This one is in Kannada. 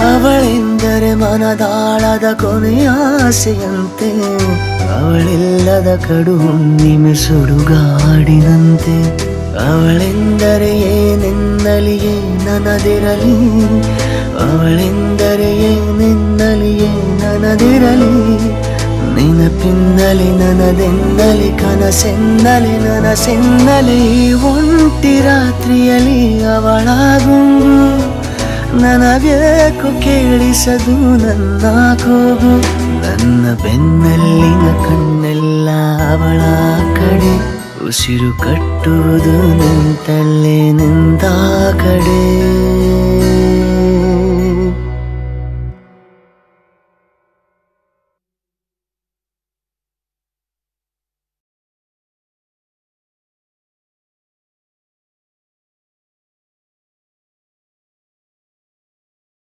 ಅವಳೆಂದರೆ ಮನದಾಳದ ಕೊನೆಯ ಆಸೆಯಂತೆ, ಅವಳಿಲ್ಲದ ಕಡು ಹುಣ್ಣಿಮೆ ಸುಡುಗಾಡಿನಂತೆ. ಅವಳೆಂದರೆ ಏನೆನ್ನಲಿ ಏನನದಿರಲಿ, ಅವಳೆಂದರೆ ಏನೆನ್ನಲಿ ಏನನದಿರಲಿ. ನೆನಪಿನ್ನಲಿ ನನದೆನ್ನಲಿ ಕನಸೆನ್ನಲಿ ನನಸೆನ್ನಲಿ. ಈ ಒಂಟಿ ರಾತ್ರಿಯಲ್ಲಿ ಅವಳ ಗುಂಗು ನನಗೇಕು ಕೇಳಿಸದು ನನ್ನ ಕೂಗು. ನನ್ನ ಬೆನ್ನಲ್ಲಿನ ಕಣ್ಣೆಲ್ಲ ಅವಳ ಕಡೆ, ಉಸಿರು ಕಟ್ಟುವುದು ನಿಂತಲ್ಲೇ ನಿಂತ ಕಡೆ.